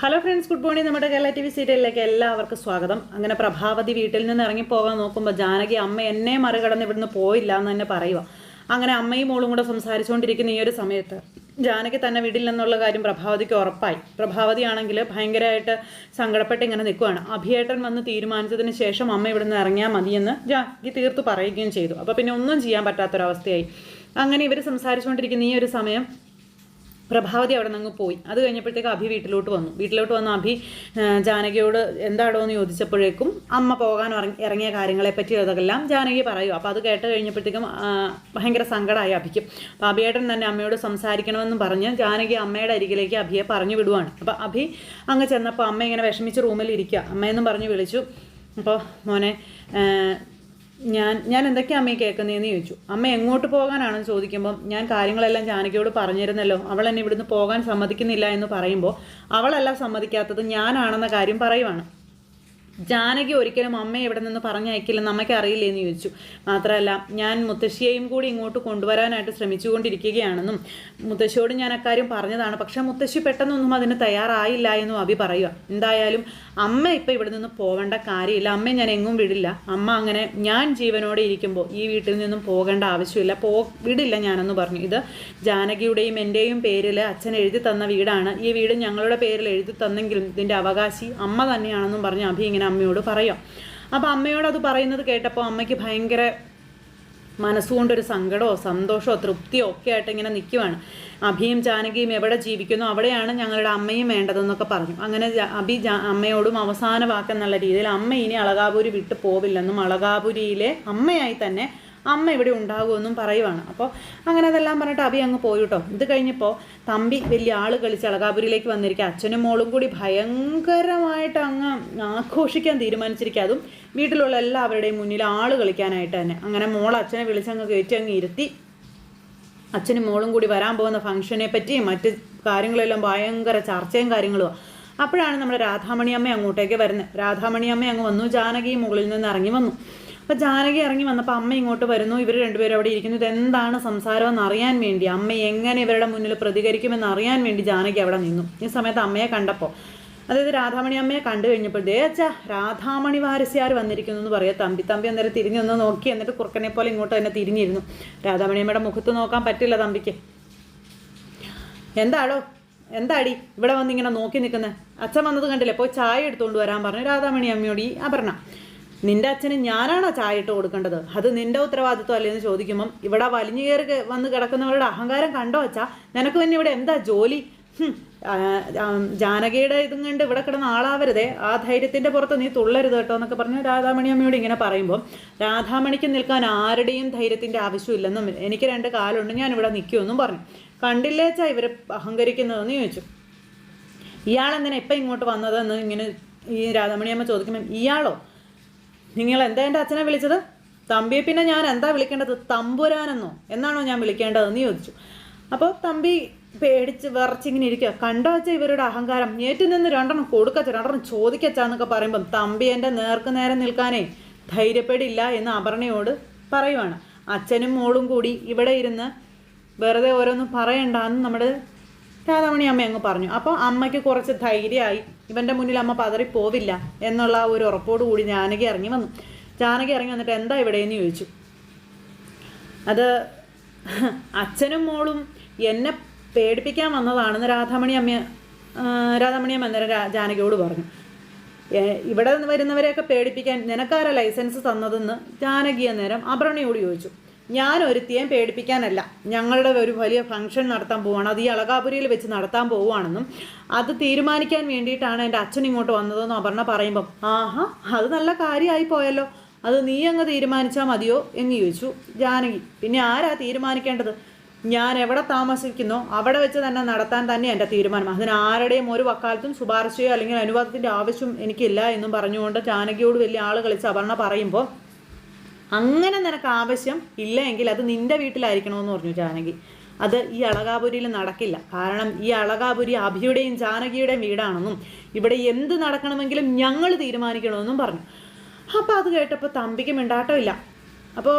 Hello friends, good morning. നമ്മുടെ Kerala TV സീരിയലിലേക്ക് എല്ലാവർക്കും സ്വാഗതം. അങ്ങനെ പ്രഭാവതി വീട്ടിൽ നിന്ന് ഇറങ്ങിപ്പോകാൻ നോക്കുമ്പോൾ ജാനകി അമ്മ എന്നെ മറികടന്ന് ഇവിടുന്ന് പോയില്ല എന്ന് തന്നെ പറയുക. അങ്ങനെ അമ്മയും മോളും കൂടെ സംസാരിച്ചുകൊണ്ടിരിക്കുന്ന ഈ ഒരു സമയത്ത് ജാനകി തന്നെ വിടില്ലെന്നുള്ള കാര്യം പ്രഭാവതിക്ക് ഉറപ്പായി. പ്രഭാവതി ആണെങ്കിൽ ഭയങ്കരമായിട്ട് സങ്കടപ്പെട്ട് ഇങ്ങനെ നിൽക്കുകയാണ്. അഭിയേട്ടൻ വന്ന് തീരുമാനിച്ചതിന് ശേഷം അമ്മ ഇവിടുന്ന് ഇറങ്ങിയാൽ മതിയെന്ന് ജാനകി തീർത്ത് പറയുകയും ചെയ്തു. അപ്പോൾ പിന്നെ ഒന്നും ചെയ്യാൻ പറ്റാത്തൊരവസ്ഥയായി. അങ്ങനെ ഇവർ സംസാരിച്ചുകൊണ്ടിരിക്കുന്ന ഈ ഒരു സമയം പ്രഭാവതി അവിടെ നിന്ന് പോയി. അത് കഴിഞ്ഞപ്പോഴത്തേക്ക് അഭി വീട്ടിലോട്ട് വന്നു. അഭി ജാനകിയോട് എന്താടോ എന്ന് ചോദിച്ചപ്പോഴേക്കും അമ്മ പോകാൻ ഇറങ്ങിയ കാര്യങ്ങളെപ്പറ്റി അതെല്ലാം ജാനകി പറയും. അപ്പോൾ അത് കേട്ട് കഴിഞ്ഞപ്പോഴത്തേക്കും ഭയങ്കര സങ്കടമായി അഭിക്കും. അപ്പോൾ അഭിയേട്ടൻ തന്നെ അമ്മയോട് സംസാരിക്കണമെന്ന് പറഞ്ഞ് ജാനകി അമ്മയുടെ അരികിലേക്ക് അഭിയെ പറഞ്ഞു വിടുവാണ്. അപ്പോൾ അഭി അങ്ങ് ചെന്നപ്പോൾ അമ്മ ഇങ്ങനെ വിഷമിച്ച് റൂമിൽ ഇരിക്കുക. അമ്മയെന്നും പറഞ്ഞ് വിളിച്ചു. അപ്പോൾ മോനെ ഞാൻ എന്തൊക്കെയാണ് അമ്മയെ കേൾക്കുന്നതെന്ന് ചോദിച്ചു. അമ്മ എങ്ങോട്ട് പോകാനാണെന്ന് ചോദിക്കുമ്പം ഞാൻ കാര്യങ്ങളെല്ലാം ജാനകിയോട് പറഞ്ഞിരുന്നല്ലോ, അവൾ എന്നെ ഇവിടുന്ന് പോകാൻ സമ്മതിക്കുന്നില്ല എന്ന് പറയുമ്പോൾ അവളല്ല സമ്മതിക്കാത്തത് ഞാനാണെന്ന കാര്യം പറയുവാണ്. ജാനകി ഒരിക്കലും അമ്മയെ ഇവിടെ നിന്ന് പറഞ്ഞയക്കില്ലെന്ന് അമ്മയ്ക്ക് അറിയില്ലേ എന്ന് ചോദിച്ചു. മാത്രമല്ല ഞാൻ മുത്തശ്ശിയെയും കൂടി ഇങ്ങോട്ട് കൊണ്ടുവരാനായിട്ട് ശ്രമിച്ചുകൊണ്ടിരിക്കുകയാണെന്നും മുത്തശ്ശിയോട് ഞാൻ അക്കാര്യം പറഞ്ഞതാണ്. പക്ഷേ മുത്തശ്ശി പെട്ടെന്നൊന്നും അതിന് തയ്യാറായില്ല എന്നും അഭി പറയുക. എന്തായാലും അമ്മ ഇപ്പം ഇവിടെ നിന്ന് പോകേണ്ട കാര്യമില്ല, അമ്മയെ ഞാൻ എങ്ങും വിടില്ല. അമ്മ അങ്ങനെ ഞാൻ ജീവനോടെ ഇരിക്കുമ്പോൾ ഈ വീട്ടിൽ നിന്നും പോകേണ്ട ആവശ്യമില്ല, വിടില്ല ഞാനെന്ന് പറഞ്ഞു. ഇത് ജാനകിയുടെയും എൻ്റെയും പേരിൽ അച്ഛൻ എഴുതി തന്ന വീടാണ്. ഈ വീട് ഞങ്ങളുടെ പേരിൽ എഴുതി തന്നെങ്കിലും ഇതിൻ്റെ അവകാശി അമ്മ തന്നെയാണെന്നും പറഞ്ഞ് അഭി ഇങ്ങനെ അമ്മയോട് പറയാം. അപ്പോൾ അമ്മയോട് അത് പറയുന്നത് കേട്ടപ്പോൾ അമ്മയ്ക്ക് ഭയങ്കര മനസ്സുകൊണ്ടൊരു സങ്കടമോ സന്തോഷമോ തൃപ്തിയോ ഒക്കെ ആയിട്ട് ഇങ്ങനെ നിൽക്കുവാണ്. അഭിയും ജാനകിയും എവിടെ ജീവിക്കുന്നു അവിടെയാണ് ഞങ്ങളുടെ അമ്മയും വേണ്ടതെന്നൊക്കെ പറഞ്ഞു. അങ്ങനെ അഭി അമ്മയോടും അവസാന വാക്കെന്നുള്ള രീതിയിൽ അമ്മ ഇനി അളകാപുരി വിട്ടു പോവില്ലെന്നും അളകാപുരിയിലെ അമ്മയായി തന്നെ അമ്മ ഇവിടെ ഉണ്ടാകുമെന്നും പറയുവാണ്. അപ്പോൾ അങ്ങനെ അതെല്ലാം പറഞ്ഞിട്ട് അഭി അങ്ങ് പോയി കേട്ടോ. ഇത് കഴിഞ്ഞപ്പോൾ തമ്പി വലിയ ആൾ കളിച്ച് അളകാപുരിയിലേക്ക് വന്നിരിക്കുക. അച്ഛനും മോളും കൂടി ഭയങ്കരമായിട്ട് അങ്ങ് ആഘോഷിക്കാൻ തീരുമാനിച്ചിരിക്കുക. അതും വീട്ടിലുള്ള എല്ലാവരുടെയും മുന്നിൽ ആൾ കളിക്കാനായിട്ട് തന്നെ. അങ്ങനെ മോൾ അച്ഛനെ വിളിച്ചങ്ങ് കയറ്റി അങ്ങ് ഇരുത്തി അച്ഛനും മോളും കൂടി വരാൻ പോകുന്ന ഫംഗ്ഷനെ പറ്റിയും മറ്റ് കാര്യങ്ങളെല്ലാം ഭയങ്കര ചർച്ചയും കാര്യങ്ങളുമാണ്. അപ്പോഴാണ് നമ്മുടെ രാധാമണി അമ്മ അങ്ങോട്ടേക്ക് വരുന്നത്. രാധാമണി അമ്മ അങ്ങ് വന്നു. ജാനകി മുകളിൽ നിന്ന് ഇറങ്ങി വന്നു. അപ്പോൾ ജാനകി ഇറങ്ങി വന്നപ്പോൾ അമ്മ ഇങ്ങോട്ട് വരുന്നു. ഇവർ രണ്ടുപേരും അവിടെ ഇരിക്കുന്നു. ഇതെന്താണ് സംസാരമെന്ന് അറിയാൻ വേണ്ടി, അമ്മ എങ്ങനെ ഇവരുടെ മുന്നിൽ പ്രതികരിക്കുമെന്ന് അറിയാൻ വേണ്ടി ജാനകി അവിടെ നിന്നു. ഈ സമയത്ത് അമ്മയെ കണ്ടപ്പോൾ, അതായത് രാധാമണി അമ്മയെ കണ്ടു കഴിഞ്ഞപ്പോൾ അച്ഛാ രാധാമണി വാരസ്യാർ വന്നിരിക്കുന്നു എന്ന് പറയാം. തമ്പി അന്നേരം തിരിഞ്ഞൊന്ന് നോക്കി, എന്നിട്ട് കുറുക്കനെ പോലെ ഇങ്ങോട്ട് തന്നെ തിരിഞ്ഞിരുന്നു. രാധാമണി അമ്മയുടെ മുഖത്ത് നോക്കാൻ പറ്റില്ല തമ്പിക്ക്. എന്താടി ഇവിടെ വന്നിങ്ങനെ നോക്കി നിൽക്കുന്നത്? അച്ഛൻ വന്നത് കണ്ടില്ലേ, പോയി ചായ എടുത്തുകൊണ്ട് വരാൻ പറഞ്ഞു രാധാമണി അമ്മയോട്. ഈ അപർണ, നിന്റെ അച്ഛന് ഞാനാണോ ചായ ഇട്ട് കൊടുക്കേണ്ടത്? അത് നിന്റെ ഉത്തരവാദിത്വം അല്ലേന്ന് ചോദിക്കുമ്പം ഇവിടെ വലിഞ്ഞു കയറി വന്ന് കിടക്കുന്നവരുടെ അഹങ്കാരം കണ്ടോ അച്ഛാ? നിനക്ക് പിന്നെ ഇവിടെ എന്താ ജോലി? ജാനകിയുടെ ഇതും കണ്ട് ഇവിടെ കിടന്ന ആളാവരുതേ, ആ ധൈര്യത്തിൻ്റെ പുറത്ത് നീ തുള്ളരുത് കേട്ടോ എന്നൊക്കെ പറഞ്ഞ് രാധാമണി അമ്മയോട് ഇങ്ങനെ പറയുമ്പോൾ രാധാമണിക്ക് നിൽക്കാൻ ആരുടെയും ധൈര്യത്തിൻ്റെ ആവശ്യമില്ലെന്നും എനിക്ക് 2 കാലുണ്ട്, ഞാനിവിടെ നിൽക്കുമെന്നും പറഞ്ഞു. കണ്ടില്ലേ അച്ഛാ ഇവർ അഹങ്കരിക്കുന്നതെന്ന് ചോദിച്ചു. ഇയാളെന്തിനാ ഇപ്പം ഇങ്ങോട്ട് വന്നതെന്ന് ഇങ്ങനെ ഈ രാധാമണി അമ്മ ചോദിക്കുമ്പം, ഇയാളോ? നിങ്ങൾ എന്താ എൻ്റെ അച്ഛനെ വിളിച്ചത്? തമ്പിയെ പിന്നെ ഞാൻ എന്താ വിളിക്കേണ്ടത്? തമ്പുരാനെന്നോ എന്നാണോ ഞാൻ വിളിക്കേണ്ടതെന്ന് ചോദിച്ചു. അപ്പോൾ തമ്പി പേടിച്ച് വിറച്ചിങ്ങനെ ഇരിക്കുക. കണ്ടോ വെച്ചാൽ ഇവരുടെ അഹങ്കാരം, ഏറ്റു നിന്ന് 2 കൊടുക്കച്ച 2 ചോദിക്കച്ചാന്നൊക്കെ പറയുമ്പം തമ്പി എൻ്റെ നേരെ നിൽക്കാനേ ധൈര്യപ്പെടില്ല എന്ന് അപർണയോട് പറയുവാണ്. അച്ഛനും മോളും കൂടി ഇവിടെ ഇരുന്ന് വെറുതെ ഓരോന്നും പറയണ്ടെന്ന് നമ്മുടെ രാധാമണി അമ്മ അങ്ങ് പറഞ്ഞു. അപ്പോൾ അമ്മയ്ക്ക് കുറച്ച് ധൈര്യമായി. ഇവൻ്റെ മുന്നിൽ അമ്മ പതറിപ്പോവില്ല എന്നുള്ള ഒരു ഉറപ്പോട് കൂടി ജാനകി ഇറങ്ങി വന്നു. ജാനകി ഇറങ്ങി വന്നിട്ട് എന്താ ഇവിടെയെന്ന് ചോദിച്ചു. അത് അച്ഛനും മോളും എന്നെ പേടിപ്പിക്കാൻ വന്നതാണെന്ന് രാധാമണി അമ്മ അന്നേരം ജാനകിയോട് പറഞ്ഞു. ഇവിടെ വരുന്നവരെയൊക്കെ പേടിപ്പിക്കാൻ നിനക്കാരാ ലൈസൻസ് തന്നതെന്ന് ജാനകി അന്നേരം അപർണയോട് ചോദിച്ചു. ഞാൻ ഒരുത്തിയേയും പേടിപ്പിക്കാനല്ല, ഞങ്ങളുടെ ഒരു വലിയ ഫംഗ്ഷൻ നടത്താൻ പോവുകയാണ്, അത് ഈ അളകാപുരിയിൽ വെച്ച് നടത്താൻ പോവുകയാണെന്നും അത് തീരുമാനിക്കാൻ വേണ്ടിയിട്ടാണ് എൻ്റെ അച്ഛൻ ഇങ്ങോട്ട് വന്നതെന്നും അപർണ പറയുമ്പം, ആഹാ അത് നല്ല കാര്യമായി പോയല്ലോ, അത് നീ അങ്ങ് തീരുമാനിച്ചാൽ മതിയോ എന്ന് ചോദിച്ചു ജാനകി. പിന്നെ ആരാ തീരുമാനിക്കേണ്ടത്? ഞാൻ എവിടെ താമസിക്കുന്നോ അവിടെ വെച്ച് തന്നെ നടത്താൻ തന്നെ എൻ്റെ തീരുമാനം. അതിന് ആരുടെയും ഒരു വക്കാലത്തും ശുപാർശയോ അല്ലെങ്കിൽ അനുവാദത്തിൻ്റെ ആവശ്യം എനിക്കില്ല എന്നും പറഞ്ഞുകൊണ്ട് ജാനകിയോട് വലിയ ആൾ കളിച്ച് അപർണ പറയുമ്പോൾ, അങ്ങനെ നിനക്ക് ആവശ്യം ഇല്ല എങ്കിൽ അത് നിൻ്റെ വീട്ടിലായിരിക്കണമെന്ന് പറഞ്ഞു ജാനകി. അത് ഈ അളകാപുരിയിൽ നടക്കില്ല. കാരണം ഈ അളകാപുരി അഭിയുടെയും ജാനകിയുടെയും വീടാണെന്നും ഇവിടെ എന്ത് നടക്കണമെങ്കിലും ഞങ്ങൾ തീരുമാനിക്കണമെന്നും പറഞ്ഞു. അപ്പോൾ അത് കേട്ടപ്പോൾ തമ്പിക്ക് മിണ്ടാട്ടമില്ല. അപ്പോൾ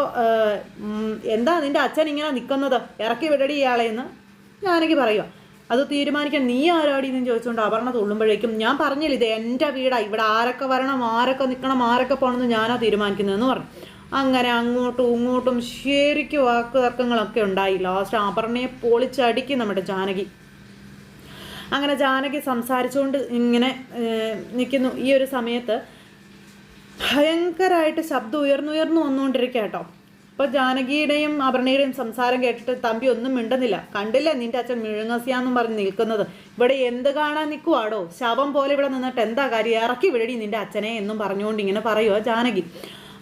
എന്താ നിൻ്റെ അച്ഛൻ ഇങ്ങനെ നിൽക്കുന്നത്, ഇറക്കി വിടടി ഇയാളെ എന്ന് ജാനകി പറയുക. അത് തീരുമാനിക്കാൻ നീ ആരാടി എന്ന് ചോദിച്ചുകൊണ്ട് അപർണ തുള്ളുമ്പോഴേക്കും ഞാൻ പറഞ്ഞില്ല ഇത് എൻ്റെ വീടാണ്, ഇവിടെ ആരൊക്കെ വരണം, ആരൊക്കെ നിൽക്കണം, ആരൊക്കെ പോകണമെന്ന് ഞാനാ തീരുമാനിക്കുന്നതെന്ന് പറഞ്ഞു. അങ്ങനെ അങ്ങോട്ടും ഇങ്ങോട്ടും ശരിക്കും വാക്ക് തർക്കങ്ങളൊക്കെ ഉണ്ടായി. ലാസ്റ്റ് അപർണയെ പൊളിച്ചടിക്കും നമ്മുടെ ജാനകി. അങ്ങനെ ജാനകി സംസാരിച്ചുകൊണ്ട് ഇങ്ങനെ നിൽക്കുന്നു. ഈ ഒരു സമയത്ത് ഭയങ്കരമായിട്ട് ശബ്ദം ഉയർന്നുയർന്നു വന്നുകൊണ്ടിരിക്കുക കേട്ടോ. അപ്പോൾ ജാനകിയുടെയും അപർണയുടെയും സംസാരം കേട്ടിട്ട് തമ്പി ഒന്നും മിണ്ടുന്നില്ല. കണ്ടില്ലേ നിൻ്റെ അച്ഛൻ മിഴുങ്ങസിയാന്നും പറഞ്ഞ് നിൽക്കുന്നത്, ഇവിടെ എന്ത് കാണാൻ നിൽക്കുവാടോ, ശവം പോലെ ഇവിടെ നിന്നിട്ട് എന്താ കാര്യം, ഇറക്കി വിടടി നിൻ്റെ അച്ഛനെ എന്നും പറഞ്ഞുകൊണ്ട് ഇങ്ങനെ പറയുക ജാനകി.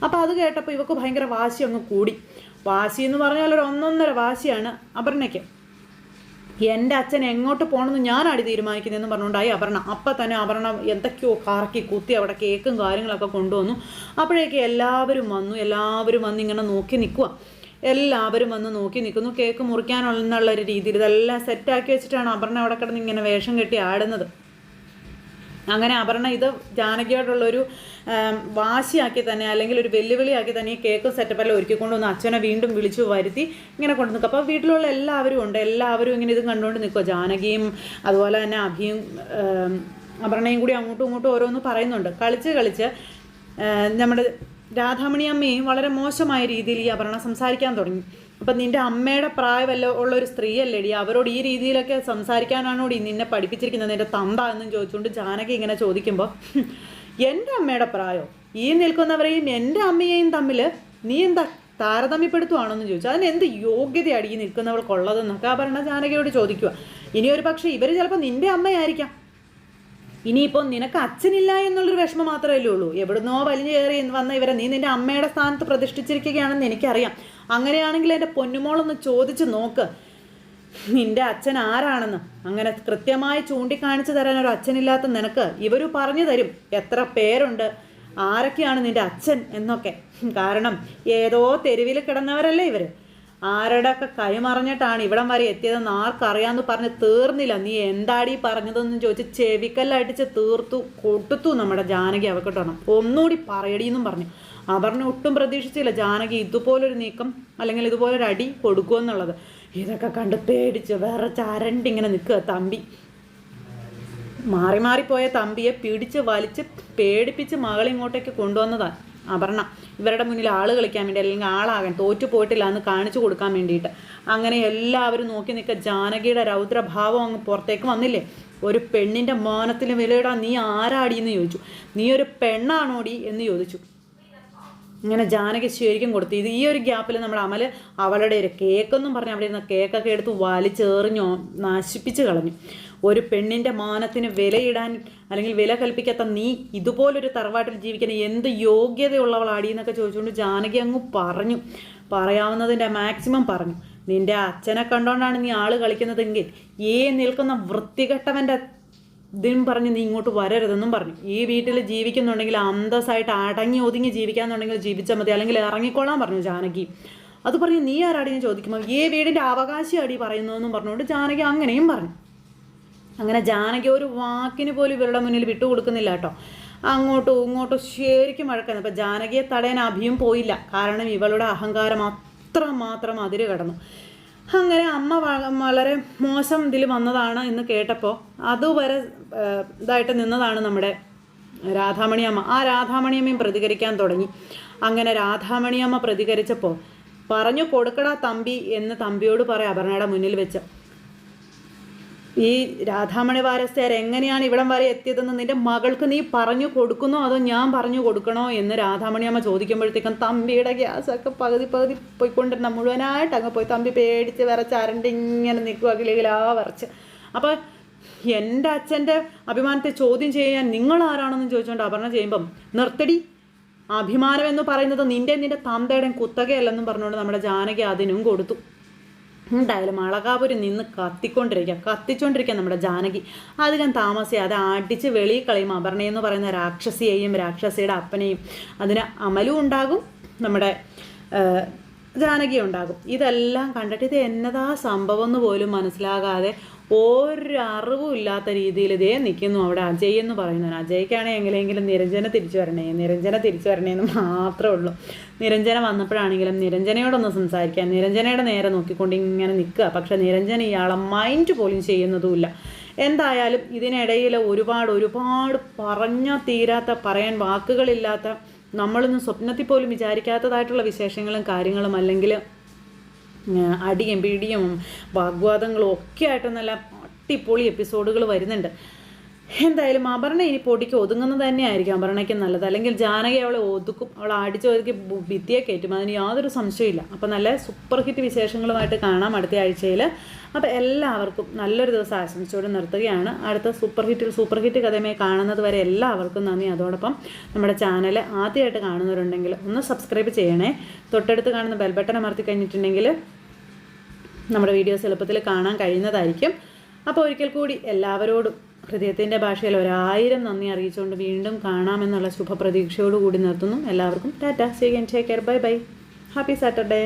അപ്പോൾ അത് കേട്ടപ്പോൾ ഇവക്ക് ഭയങ്കര വാശി അങ്ങ് കൂടി. വാശി എന്ന് പറഞ്ഞാൽ ഒരു ഒന്നൊന്നര വാശിയാണ് അപർണയ്ക്ക്. എൻ്റെ അച്ഛൻ എങ്ങോട്ട് പോകണമെന്ന് ഞാനാടി തീരുമാനിക്കുന്നതെന്ന് പറഞ്ഞുകൊണ്ടായി അപർണ. അപ്പം തന്നെ അപർണ എന്തൊക്കെയോ കറക്കി കുത്തി അവിടെ കേക്കും കാര്യങ്ങളൊക്കെ കൊണ്ടുവന്നു. അപ്പോഴേക്ക് എല്ലാവരും വന്ന് ഇങ്ങനെ നോക്കി നിൽക്കുക. എല്ലാവരും വന്ന് നോക്കി നിൽക്കുന്നു. കേക്ക് മുറിക്കാനുള്ളൊരു രീതിയിൽ ഇതെല്ലാം സെറ്റാക്കി വെച്ചിട്ടാണ് അപർണ അവിടെ കിടന്ന് ഇങ്ങനെ വേഷം കെട്ടി ആടുന്നത്. അങ്ങനെ അപർണ ഇത് ജാനകിയോടുള്ളൊരു വാശിയാക്കി തന്നെ, അല്ലെങ്കിൽ ഒരു വെല്ലുവിളിയാക്കി തന്നെ ഈ കേക്ക് സെറ്റപ്പെല്ലാം ഒരുക്കിക്കൊണ്ടുവന്ന് അച്ഛനെ വീണ്ടും വിളിച്ചു വരുത്തി ഇങ്ങനെ കൊണ്ടു നിൽക്കുക. അപ്പോൾ വീട്ടിലുള്ള എല്ലാവരും ഉണ്ട്, എല്ലാവരും ഇങ്ങനെ ഇതും കണ്ടുകൊണ്ട് നിൽക്കുക. ജാനകിയും അതുപോലെ തന്നെ അഭിയും അപർണയും കൂടി അങ്ങോട്ടും ഇങ്ങോട്ടും ഓരോന്ന് പറയുന്നുണ്ട്. കളിച്ച് നമ്മുടെ രാധാമണി അമ്മയും വളരെ മോശമായ രീതിയിൽ ഈ അപർണ സംസാരിക്കാൻ തുടങ്ങി. അപ്പം നിൻ്റെ അമ്മയുടെ പ്രായമല്ല ഉള്ളൊരു സ്ത്രീയല്ലേടി, അവരോട് ഈ രീതിയിലൊക്കെ സംസാരിക്കാനാണോടി നിന്നെ പഠിപ്പിച്ചിരിക്കുന്നത്, നിൻ്റെ തന്ത എന്നും ചോദിച്ചുകൊണ്ട് ജാനകി ഇങ്ങനെ ചോദിക്കുമ്പോൾ, എൻ്റെ അമ്മയുടെ പ്രായോ, ഈ നിൽക്കുന്നവരെയും എൻ്റെ അമ്മയെയും തമ്മിൽ നീ എന്താ താരതമ്യപ്പെടുത്തുവാണെന്ന് ചോദിച്ചു. അതിന് എന്ത് യോഗ്യതയാണ് ഈ നിൽക്കുന്നവൾക്കുള്ളതെന്നൊക്കെ അപർണ ജാനകിയോട് ചോദിക്കുക. ഇനി ഒരു പക്ഷേ ഇവർ ചിലപ്പോൾ നിൻ്റെ അമ്മയായിരിക്കാം. ഇനിയിപ്പോൾ നിനക്ക് അച്ഛനില്ല എന്നുള്ളൊരു വിഷമം മാത്രമല്ലേ ഉള്ളൂ. എവിടുന്നോ വലിഞ്ഞു കയറി വന്ന ഇവരെ നീ നിൻ്റെ അമ്മയുടെ സ്ഥാനത്ത് പ്രതിഷ്ഠിച്ചിരിക്കുകയാണെന്ന് എനിക്കറിയാം. അങ്ങനെയാണെങ്കിൽ എൻ്റെ പൊന്നുമോളൊന്ന് ചോദിച്ച് നോക്ക് നിൻ്റെ അച്ഛൻ ആരാണെന്ന്. അങ്ങനെ കൃത്യമായി ചൂണ്ടിക്കാണിച്ചു തരാൻ ഒരു അച്ഛനില്ലാത്ത നിനക്ക് ഇവർ പറഞ്ഞു തരും എത്ര പേരുണ്ട്, ആരൊക്കെയാണ് നിൻ്റെ അച്ഛൻ എന്നൊക്കെ. കാരണം ഏതോ തെരുവിൽ കിടന്നവരല്ലേ ഇവർ. ആരുടെയൊക്കെ കൈമറിഞ്ഞിട്ടാണ് ഇവിടം വരെ എത്തിയതെന്ന് ആർക്കറിയാമെന്ന് പറഞ്ഞ് തീർന്നില്ല. നീ എന്താടി പറഞ്ഞതെന്ന് ചോദിച്ച് ചെവിക്കല്ലടിച്ച് കൊടുത്തു നമ്മുടെ ജാനകി അവക്കിട്ടണം. ഒന്നുകൂടി പറയടിയെന്നും പറഞ്ഞു. അപർണ ഒട്ടും പ്രതീക്ഷിച്ചില്ല ജാനകി ഇതുപോലൊരു നീക്കം അല്ലെങ്കിൽ ഇതുപോലൊരു അടി കൊടുക്കുമെന്നുള്ളത്. ഇതൊക്കെ കണ്ട് പേടിച്ച് വേറെ ചരണ്ടിങ്ങനെ നിൽക്കുക തമ്പി. മാറിപ്പോയ തമ്പിയെ പിടിച്ച് വലിച്ച് പേടിപ്പിച്ച് മകളിങ്ങോട്ടേക്ക് കൊണ്ടുവന്നതാണ് അപർണ. ഇവരുടെ മുന്നിൽ ആള് കളിക്കാൻ വേണ്ടി, അല്ലെങ്കിൽ ആളാകാൻ തോറ്റു പോയിട്ടില്ല എന്ന് കാണിച്ചു കൊടുക്കാൻ വേണ്ടിയിട്ട്. അങ്ങനെ എല്ലാവരും നോക്കി നിൽക്കുക. ജാനകിയുടെ രൗദ്രഭാവം അങ്ങ് പുറത്തേക്ക് വന്നില്ലേ. ഒരു പെണ്ണിൻ്റെ മാനത്തിന് വിലയിടാൻ നീ ആരാടി എന്ന് ചോദിച്ചു. നീ ഒരു പെണ്ണാണോടി എന്ന് ചോദിച്ചു. ഇങ്ങനെ ജാനകി ശരിക്കും കൊടുത്തു. ഇത് ഈ ഒരു ഗ്യാപ്പിൽ നമ്മുടെ അമൽ അവളുടെ ഒരു കേക്കെന്നും പറഞ്ഞ് അവിടെ ഇരുന്ന കേക്കൊക്കെ എടുത്ത് വലിച്ചെറിഞ്ഞോ നശിപ്പിച്ച് കളഞ്ഞു. ഒരു പെണ്ണിൻ്റെ മാനത്തിന് വിലയിടാൻ അല്ലെങ്കിൽ വില കൽപ്പിക്കാത്ത നീ ഇതുപോലൊരു തറവാട്ടിൽ ജീവിക്കാൻ എന്ത് യോഗ്യതയുള്ളവളാടി എന്നൊക്കെ ചോദിച്ചുകൊണ്ട് ജാനകി അങ്ങ് പറഞ്ഞു. പറയാവുന്നതിൻ്റെ മാക്സിമം പറഞ്ഞു. നിൻ്റെ അച്ഛനെ കണ്ടോണ്ടാണ് നീ ആള് കളിക്കുന്നതെങ്കിൽ ഈ നിൽക്കുന്ന വൃത്തികെട്ടവൻ്റെ ഇതിനും പറഞ്ഞ് നീ ഇങ്ങോട്ട് വരരുതെന്നും പറഞ്ഞു. ഈ വീട്ടിൽ ജീവിക്കുന്നുണ്ടെങ്കിൽ അന്തസ്സായിട്ട് അടങ്ങി ഒതുങ്ങി ജീവിക്കാന്നുണ്ടെങ്കിൽ ജീവിച്ചാൽ മതി, അല്ലെങ്കിൽ ഇറങ്ങിക്കൊള്ളാൻ പറഞ്ഞു ജാനകി. അത് പറഞ്ഞ് നീ ആരാടി എന്ന് ചോദിക്കുമ്പോൾ ഈ വീടിൻ്റെ അവകാശിയാടി പറയുന്നതെന്നും പറഞ്ഞുകൊണ്ട് ജാനകി അങ്ങനെയും പറഞ്ഞു. അങ്ങനെ ജാനകി ഒരു വാക്കിന് പോലും ഇവരുടെ മുന്നിൽ വിട്ടുകൊടുക്കുന്നില്ല കേട്ടോ. അങ്ങോട്ടും ഇങ്ങോട്ടും ശരിക്കും വഴക്കുന്നു. അപ്പോൾ ജാനകിയെ തടയാൻ അഭിയും പോയില്ല. കാരണം ഇവളുടെ അഹങ്കാരം അത്രമാത്രം അതിര് കടന്നു. അങ്ങനെ അമ്മ വളരെ മോശം ഇതിൽ വന്നതാണ് എന്ന് കേട്ടപ്പോൾ അതുവരെ ഇതായിട്ട് നിന്നതാണ് നമ്മുടെ രാധാമണിയമ്മ. ആ രാധാമണിയമ്മയും പ്രതികരിക്കാൻ തുടങ്ങി. അങ്ങനെ രാധാമണിയമ്മ പ്രതികരിച്ചപ്പോൾ പറഞ്ഞു കൊടുക്കടാ തമ്പി എന്ന് തമ്പിയോട് പറയാം അപർണയുടെ മുന്നിൽ വെച്ച്. ഈ രാധാമണി വാരസ്യാർ എങ്ങനെയാണ് ഇവിടം വരെ എത്തിയതെന്ന് നിൻ്റെ മകൾക്ക് നീ പറഞ്ഞു കൊടുക്കുന്നോ അതോ ഞാൻ പറഞ്ഞു കൊടുക്കണോ എന്ന് രാധാമണിയമ്മ ചോദിക്കുമ്പോഴത്തേക്കും തമ്പിയുടെ ഗ്യാസൊക്കെ പകുതി പോയിക്കൊണ്ടിരുന്ന മുഴുവനായിട്ട് അങ്ങ് പോയി. തമ്പി പേടിച്ച് വിറച്ച് അരണ്ട് ഇങ്ങനെ നിൽക്കുക കിളികിലാ വിറച്ച്. അപ്പോൾ എൻ്റെ അച്ഛൻ്റെ അഭിമാനത്തെ ചോദ്യം ചെയ്യാൻ നിങ്ങളാരാണെന്ന് ചോദിച്ചുകൊണ്ട് അപർണ ചെയ്യുമ്പം നിർത്തടി, അഭിമാനം എന്ന് പറയുന്നത് നിൻ്റെ തന്തയുടെയും കുത്തകയല്ലെന്നും പറഞ്ഞുകൊണ്ട് നമ്മുടെ ജാനകി അതിനും കൊടുത്തു. എന്തായാലും അളകാപുരം നിന്ന് കത്തിക്കൊണ്ടിരിക്കുക നമ്മുടെ ജാനകി. അധികം താമസിയാതെ അടിച്ച് വെളിയിൽ കളയും അപർണയെന്ന് പറയുന്ന രാക്ഷസിയെയും രാക്ഷസിയുടെ അപ്പനെയും. അതിന് അമലും ഉണ്ടാകും, നമ്മുടെ ജാനകിയും ഉണ്ടാകും. ഇതെല്ലാം കണ്ടിട്ട് ഇത് എന്നതാ സംഭവം എന്ന് പോലും മനസ്സിലാകാതെ ഒരറിവും ഇല്ലാത്ത രീതിയിൽ ഇതേ നിൽക്കുന്നു അവിടെ അജയ് എന്ന് പറയുന്നവൻ. അജയ്ക്കാണെങ്കിൽ എങ്ങനെയെങ്കിലും നിരഞ്ജന തിരിച്ചു വരണേ എന്ന് മാത്രമേ ഉള്ളൂ. നിരഞ്ജന വന്നപ്പോഴാണെങ്കിലും നിരഞ്ജനയോടൊന്ന് സംസാരിക്കാൻ നിരഞ്ജനയുടെ നേരെ നോക്കിക്കൊണ്ട് ഇങ്ങനെ നിൽക്കുക. പക്ഷെ നിരഞ്ജന ഇയാളെ മൈൻഡ് പോലും ചെയ്യുന്നതുമില്ല. എന്തായാലും ഇതിനിടയിൽ ഒരുപാട് പറഞ്ഞാൽ തീരാത്ത, പറയാൻ വാക്കുകളില്ലാത്ത, നമ്മളൊന്നും സ്വപ്നത്തിൽ പോലും വിചാരിക്കാത്തതായിട്ടുള്ള വിശേഷങ്ങളും കാര്യങ്ങളും, അല്ലെങ്കിൽ അടിയും പിടിയും വാഗ്വാദങ്ങളും ഒക്കെ ആയിട്ട് നല്ല അടിപൊളി എപ്പിസോഡുകൾ വരുന്നുണ്ട്. എന്തായാലും അപർണ ഇനി പൊടിക്ക് ഒതുങ്ങുന്നത് തന്നെയായിരിക്കും അപർണയ്ക്ക് നല്ലത്. അല്ലെങ്കിൽ ജാനകി അവളെ ഒതുക്കും, അവളെ അടിച്ചൊതുക്കി ഭിത്തിയെ കയറ്റും, അതിന് യാതൊരു സംശയമില്ല. അപ്പോൾ നല്ല സൂപ്പർ ഹിറ്റ് വിശേഷങ്ങളുമായിട്ട് കാണാം അടുത്ത ആഴ്ചയിൽ. അപ്പോൾ എല്ലാവർക്കും നല്ലൊരു ദിവസം ആശംസിച്ചോട് നിർത്തുകയാണ്. അടുത്ത സൂപ്പർ ഹിറ്റ് കഥയുമായി കാണുന്നത് വരെ എല്ലാവർക്കും നന്ദി. അതോടൊപ്പം നമ്മുടെ ചാനൽ ആദ്യമായിട്ട് കാണുന്നവരുണ്ടെങ്കിൽ ഒന്ന് സബ്സ്ക്രൈബ് ചെയ്യണേ. തൊട്ടടുത്ത് കാണുന്ന ബെൽ ബട്ടൺ അമർത്തി കഴിഞ്ഞിട്ടുണ്ടെങ്കിൽ നമ്മുടെ വീഡിയോസ് എളുപ്പത്തിൽ കാണാൻ കഴിയുന്നതായിരിക്കും. അപ്പോൾ ഒരിക്കൽ കൂടി എല്ലാവരോടും ഹൃദയത്തിൻ്റെ ഭാഷയിൽ 1000 നന്ദി അറിയിച്ചുകൊണ്ട് വീണ്ടും കാണാമെന്നുള്ള ശുഭപ്രതീക്ഷയോടുകൂടി നിർത്തുന്നു. എല്ലാവർക്കും tata, see you again, take care, bye bye, happy Saturday.